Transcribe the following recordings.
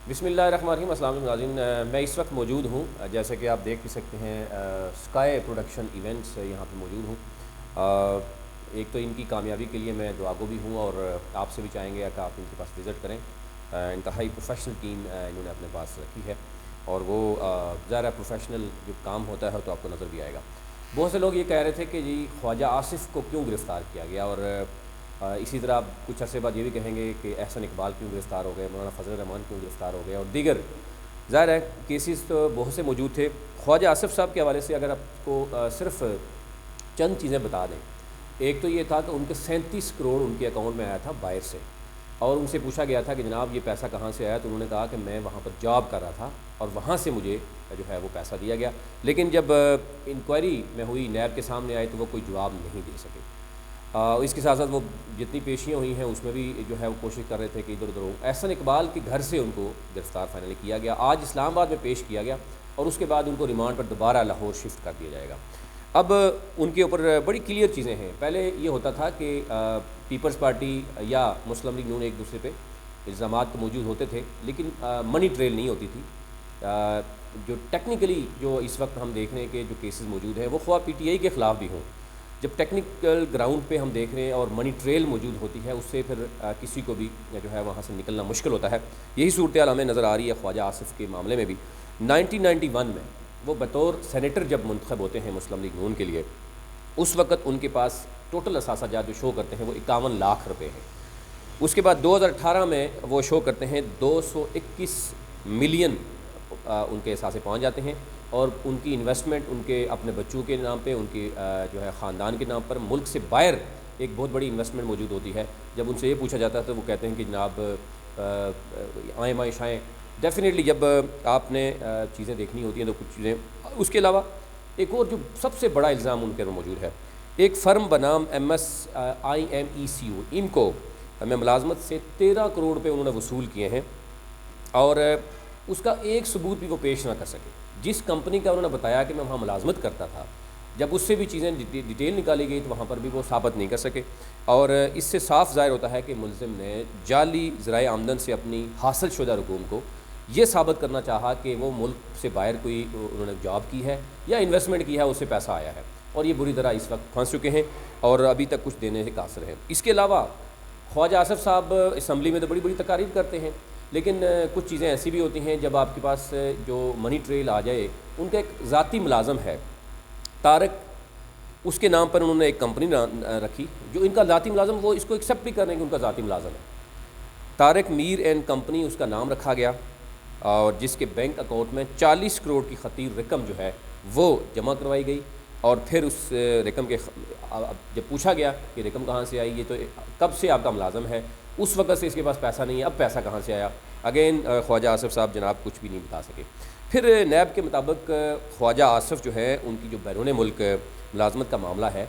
بسم اللہ الرحمن الرحیم۔ السلام علیکم ناظرین، میں اس وقت موجود ہوں، جیسا کہ آپ دیکھ بھی سکتے ہیں، اسکائی پروڈکشن ایونٹس یہاں پہ موجود ہوں۔ ایک تو ان کی کامیابی کے لیے میں دعاگو بھی ہوں، اور آپ سے بھی چاہیں گے کہ آپ ان کے پاس وزٹ کریں۔ انتہائی پروفیشنل ٹیم انہوں نے اپنے پاس رکھی ہے، اور وہ ظاہر پروفیشنل جو کام ہوتا ہے تو آپ کو نظر بھی آئے گا۔ بہت سے لوگ یہ کہہ رہے تھے کہ جی خواجہ آصف کو کیوں گرفتار کیا گیا، اور اسی طرح کچھ عرصے بعد یہ بھی کہیں گے کہ احسن اقبال کیوں گرفتار ہو گئے، مولانا فضل الرحمان کیوں گرفتار ہو گئے، اور دیگر ظاہر ہے کیسز تو بہت سے موجود تھے۔ خواجہ آصف صاحب کے حوالے سے اگر آپ کو صرف چند چیزیں بتا دیں، ایک تو یہ تھا کہ ان کے 37 کروڑ ان کے اکاؤنٹ میں آیا تھا باہر سے، اور ان سے پوچھا گیا تھا کہ جناب یہ پیسہ کہاں سے آیا، تو انہوں نے کہا کہ میں وہاں پر جاب کر رہا تھا اور وہاں سے مجھے جو ہے وہ پیسہ دیا گیا۔ لیکن جب انکوائری میں ہوئی، نیب کے سامنے آئے، تو وہ کوئی جواب نہیں دے سکے۔ اس کے ساتھ ساتھ وہ جتنی پیشیاں ہوئی ہیں اس میں بھی جو ہے وہ کوشش کر رہے تھے کہ ادھر ادھر ہو۔ احسن اقبال کے گھر سے ان کو گرفتار فائنلی کیا گیا، آج اسلام آباد میں پیش کیا گیا، اور اس کے بعد ان کو ریمانڈ پر دوبارہ لاہور شفٹ کر دیا جائے گا۔ اب ان کے اوپر بڑی کلیئر چیزیں ہیں۔ پہلے یہ ہوتا تھا کہ پیپلز پارٹی یا مسلم لیگ نون ایک دوسرے پہ الزامات تو موجود ہوتے تھے، لیکن منی ٹریل نہیں ہوتی تھی۔ جو ٹیکنیکلی جو اس وقت ہم دیکھ رہے ہیں کہ جو کیسز موجود ہیں وہ خواہ پی ٹی آئی کے خلاف بھی ہوں، جب ٹیکنیکل گراؤنڈ پہ ہم دیکھ رہے ہیں اور منی ٹریل موجود ہوتی ہے، اس سے پھر کسی کو بھی جو ہے وہاں سے نکلنا مشکل ہوتا ہے۔ یہی صورتحال ہمیں نظر آ رہی ہے خواجہ آصف کے معاملے میں بھی۔ 1991 میں وہ بطور سینیٹر جب منتخب ہوتے ہیں مسلم لیگ نون کے لیے، اس وقت ان کے پاس ٹوٹل اثاثہ جات جو شو کرتے ہیں وہ 51 لاکھ روپے ہیں۔ اس کے بعد 2018 میں وہ شو کرتے ہیں 221 ملین ان کے اثاثے پہنچ جاتے ہیں، اور ان کی انویسٹمنٹ ان کے اپنے بچوں کے نام پہ، ان کے جو ہے خاندان کے نام پر، ملک سے باہر ایک بہت بڑی انویسٹمنٹ موجود ہوتی ہے۔ جب ان سے یہ پوچھا جاتا ہے تو وہ کہتے ہیں کہ جناب آئیں مائیں شائیں۔ ڈیفینیٹلی جب آپ نے چیزیں دیکھنی ہوتی ہیں تو کچھ چیزیں۔ اس کے علاوہ ایک اور جو سب سے بڑا الزام ان کے موجود ہے، ایک فرم بنام MSIMECO، ان کو میں ملازمت سے 13 کروڑ روپے انہوں نے وصول کیے ہیں، اور اس کا ایک ثبوت بھی وہ پیش نہ کر سکے۔ جس کمپنی کا انہوں نے بتایا کہ میں وہاں ملازمت کرتا تھا، جب اس سے بھی چیزیں ڈیٹیل نکالی گئی تو وہاں پر بھی وہ ثابت نہیں کر سکے، اور اس سے صاف ظاہر ہوتا ہے کہ ملزم نے جعلی ذرائع آمدن سے اپنی حاصل شدہ رقوم کو یہ ثابت کرنا چاہا کہ وہ ملک سے باہر کوئی انہوں نے جاب کی ہے یا انویسٹمنٹ کی ہے، اس سے پیسہ آیا ہے، اور یہ بری طرح اس وقت پھنس چکے ہیں اور ابھی تک کچھ دینے سے قاصر ہیں۔ اس کے علاوہ خواجہ آصف صاحب اسمبلی میں تو بڑی بڑی تقاریر کرتے ہیں، لیکن کچھ چیزیں ایسی بھی ہوتی ہیں جب آپ کے پاس جو منی ٹریل آ جائے۔ ان کا ایک ذاتی ملازم ہے طارق، اس کے نام پر انہوں نے ایک کمپنی رکھی، جو ان کا ذاتی ملازم، وہ اس کو ایکسیپٹ بھی کر رہے ہیں کہ ان کا ذاتی ملازم ہے۔ طارق میر اینڈ کمپنی اس کا نام رکھا گیا، اور جس کے بینک اکاؤنٹ میں 40 کروڑ کی خطیر رقم جو ہے وہ جمع کروائی گئی، اور پھر اس رقم کے جب پوچھا گیا کہ رقم کہاں سے آئی، یہ تو کب سے آپ کا ملازم ہے، اس وقت سے اس کے پاس پیسہ نہیں ہے، اب پیسہ کہاں سے آیا؟ اگین خواجہ آصف صاحب جناب کچھ بھی نہیں بتا سکے۔ پھر نیب کے مطابق خواجہ آصف جو ہے ان کی جو بیرون ملک ملازمت کا معاملہ ہے،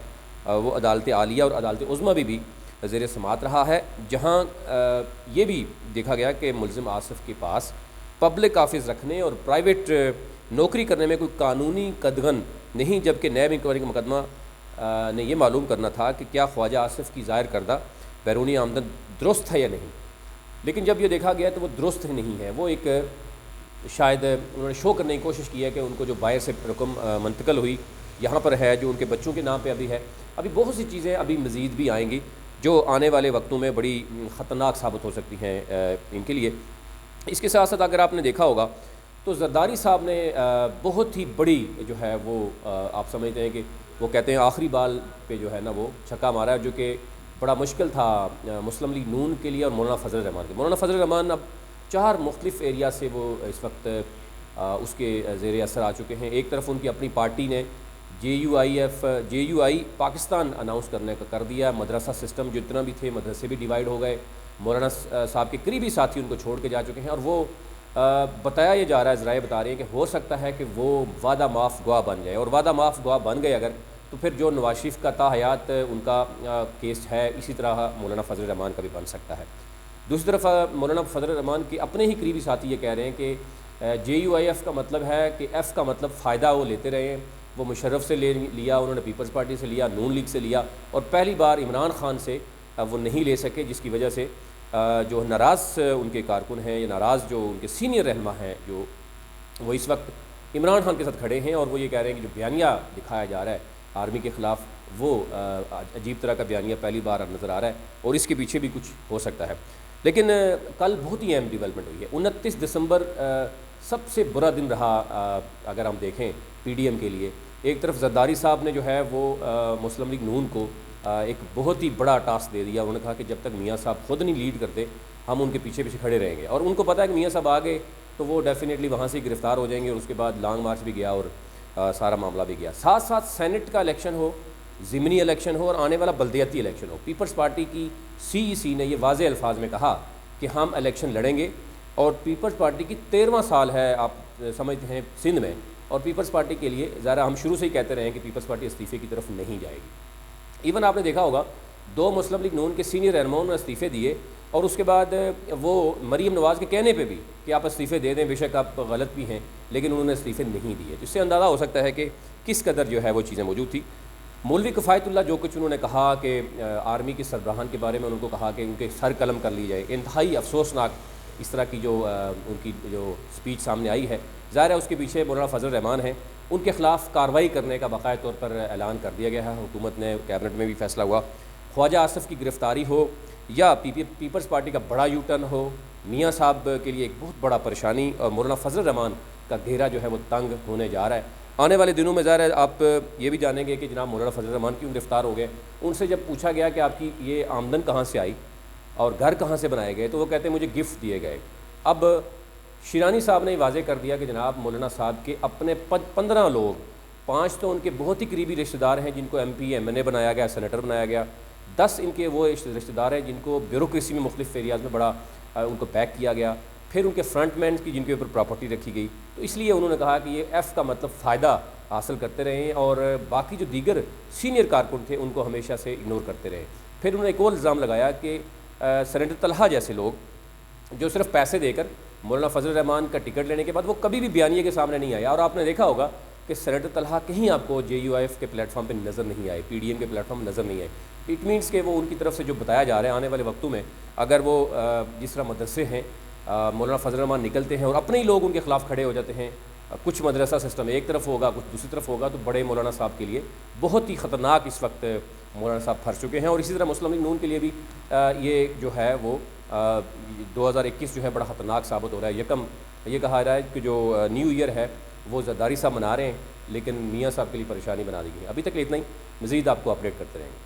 وہ عدالت عالیہ اور عدالت عظمیٰ بھی زیر سماعت رہا ہے، جہاں یہ بھی دیکھا گیا کہ ملزم آصف کے پاس پبلک آفس رکھنے اور پرائیویٹ نوکری کرنے میں کوئی قانونی قدغن نہیں، جبکہ نیب انکوائری کا مقدمہ نے یہ معلوم کرنا تھا کہ کیا خواجہ آصف کی ظاہر کردہ بیرونی آمدن درست ہے یا نہیں۔ لیکن جب یہ دیکھا گیا تو وہ درست نہیں ہے، وہ ایک شاید انہوں نے شو کرنے کی کوشش کی ہے کہ ان کو جو باہر سے رقم منتقل ہوئی یہاں پر ہے، جو ان کے بچوں کے نام پہ ابھی ہے۔ ابھی بہت سی چیزیں ابھی مزید بھی آئیں گی جو آنے والے وقتوں میں بڑی خطرناک ثابت ہو سکتی ہیں ان کے لیے۔ اس کے ساتھ ساتھ اگر آپ نے دیکھا ہوگا تو زرداری صاحب نے بہت ہی بڑی جو ہے وہ آپ سمجھتے ہیں کہ وہ کہتے ہیں آخری بال پہ جو ہے نا وہ چھکا مارا ہے، جو کہ بڑا مشکل تھا مسلم لیگ نون کے لیے اور مولانا فضل الرحمان کے۔ مولانا فضل الرحمان اب 4 مختلف ایریا سے وہ اس وقت اس کے زیر اثر آ چکے ہیں۔ ایک طرف ان کی اپنی پارٹی نے JUI پاکستان اناؤنس کرنے کا کر دیا، مدرسہ سسٹم جتنا بھی تھے مدرسے بھی ڈیوائیڈ ہو گئے، مولانا صاحب کے قریبی ساتھی ان کو چھوڑ کے جا چکے ہیں، اور وہ بتایا یہ جا رہا ہے، ذرائع بتا رہے ہیں کہ ہو سکتا ہے کہ وہ وعدہ معاف گواہ بن جائے، اور وعدہ معاف گواہ بن گئے اگر، تو پھر جو نواز شریف کا تا حیات ان کا کیس ہے، اسی طرح مولانا فضل الرحمان کا بھی بن سکتا ہے۔ دوسری طرف مولانا فضل الرحمان کے اپنے ہی قریبی ساتھی یہ کہہ رہے ہیں کہ JUIF کا مطلب ہے کہ ایف کا مطلب فائدہ وہ لیتے رہے ہیں، وہ مشرف سے لیا، انہوں نے پیپلز پارٹی سے لیا، نون لیگ سے لیا، اور پہلی بار عمران خان سے وہ نہیں لے سکے، جس کی وجہ سے جو ناراض ان کے کارکن ہیں یا ناراض جو ان کے سینئر رہنما ہیں جو وہ اس وقت عمران خان کے ساتھ کھڑے ہیں، اور وہ یہ کہہ رہے ہیں کہ جو بیانیہ دکھایا جا رہا ہے آرمی کے خلاف وہ عجیب طرح کا بیانیہ پہلی بار نظر آ رہا ہے، اور اس کے پیچھے بھی کچھ ہو سکتا ہے۔ لیکن کل بہت ہی اہم ڈیولپمنٹ ہوئی ہے۔ 29 دسمبر سب سے برا دن رہا اگر ہم دیکھیں پی ڈی ایم کے لیے۔ ایک طرف زرداری صاحب نے جو ہے وہ مسلم لیگ نون کو ایک بہت ہی بڑا ٹاسک دے دیا۔ انہوں نے کہا کہ جب تک میاں صاحب خود نہیں لیڈ کرتے ہم ان کے پیچھے پیچھے کھڑے رہیں گے، اور ان کو پتہ ہے کہ میاں صاحب آ گئے تو وہ ڈیفینیٹلی وہاں سے گرفتار ہو جائیں گے، اور اس کے بعد لانگ مارچ بھی گیا اور سارا معاملہ بھی گیا۔ ساتھ ساتھ سینٹ کا الیکشن ہو، ضمنی الیکشن ہو، اور آنے والا بلدیاتی الیکشن ہو۔ پیپلز پارٹی کی سی نے یہ واضح الفاظ میں کہا کہ ہم الیکشن لڑیں گے، اور پیپلز پارٹی کی 13واں سال ہے آپ سمجھتے ہیں سندھ میں، اور پیپلز پارٹی کے لیے ذرا ہم شروع سے ہی کہتے رہے ہیں کہ پیپلز پارٹی استعفے کی طرف نہیں جائے گی۔ ایون آپ نے دیکھا ہوگا 2 مسلم لیگ نون کے سینئر رہنماؤں نے استعفے دیے، اور اس کے بعد وہ مریم نواز کے کہنے پہ بھی کہ آپ استعفے دے دیں، بے شک آپ غلط بھی ہیں، لیکن انہوں نے استعفے نہیں دیے، جس سے اندازہ ہو سکتا ہے کہ کس قدر جو ہے وہ چیزیں موجود تھی۔ مولوی کفایت اللہ جو کچھ انہوں نے کہا کہ آرمی کے سربراہان کے بارے میں ان کو کہا کہ ان کے سر قلم کر لی جائے، انتہائی افسوسناک اس طرح کی جو ان کی جو سپیچ سامنے آئی ہے۔ ظاہر ہے اس کے پیچھے مولانا فضل الرحمان ہیں، ان کے خلاف کارروائی کرنے کا باقاعدہ طور پر اعلان کر دیا گیا ہے، حکومت نے کیبنٹ میں بھی فیصلہ ہوا۔ خواجہ آصف کی گرفتاری ہو یا پیپلز پارٹی کا بڑا یو ٹرن ہو، میاں صاحب کے لیے ایک بہت بڑا پریشانی، اور مولانا فضل الرحمان کا گھیرا جو ہے وہ تنگ ہونے جا رہا ہے۔ آنے والے دنوں میں ظاہر ہے آپ یہ بھی جانیں گے کہ جناب مولانا فضل الرحمان کیوں گرفتار ہو گئے۔ ان سے جب پوچھا گیا کہ آپ کی یہ آمدن کہاں سے آئی اور گھر کہاں سے بنائے گئے، تو وہ کہتے ہیں مجھے گفٹ دیے گئے۔ اب شیرانی صاحب نے واضح کر دیا کہ جناب مولانا صاحب کے اپنے 15 لوگ، 5 تو ان کے بہت ہی قریبی رشتہ دار ہیں جن کو ایم پی ایم این اے بنایا گیا، سینیٹر بنایا گیا، 10 ان کے وہ رشتہ دار ہیں جن کو بیوروکریسی میں مختلف ایریاز میں بڑا ان کو پیک کیا گیا، پھر ان کے فرنٹ مینس کی جن کے اوپر پراپرٹی رکھی گئی۔ تو اس لیے انہوں نے کہا کہ یہ ایف کا مطلب فائدہ حاصل کرتے رہیں، اور باقی جو دیگر سینئر کارکن تھے ان کو ہمیشہ سے اگنور کرتے رہے۔ پھر انہوں نے ایک اور الزام لگایا کہ سینیٹر طلحہ جیسے لوگ جو صرف پیسے دے کر مولانا فضل الرحمان کا ٹکٹ لینے کے بعد وہ کبھی بھی بیانیے کے سامنے نہیں آیا، اور آپ نے دیکھا ہوگا کہ سینیٹر طلحا کہیں آپ کو جے یو آئی ایف کے پلیٹ فارم پہ نظر نہیں آئے، پی ڈی ایم کے پلیٹ فارم پہ نظر نہیں آئے۔ اٹ مینس کہ وہ ان کی طرف سے جو بتایا جا رہا ہے آنے والے وقتوں میں اگر وہ جس طرح مدرسے ہیں مولانا فضل الرحمان نکلتے ہیں اور اپنے ہی لوگ ان کے خلاف کھڑے ہو جاتے ہیں، کچھ مدرسہ سسٹم ایک طرف ہوگا کچھ دوسری طرف ہوگا، تو بڑے مولانا صاحب کے لیے بہت ہی خطرناک اس وقت مولانا صاحب پھنس چکے ہیں۔ اور اسی طرح مسلم لیگ نون کے لیے بھی یہ جو ہے وہ 2021 جو ہے بڑا خطرناک ثابت ہو رہا ہے۔ یکم یہ کہا جا رہا ہے کہ جو نیو ایئر ہے وہ زرداری صاحب منا رہے ہیں، لیکن میاں صاحب کے لیے پریشانی بنا دی گئی ہے۔ ابھی تک اتنا ہی، مزید آپ کو اپڈیٹ کرتے رہیں گے۔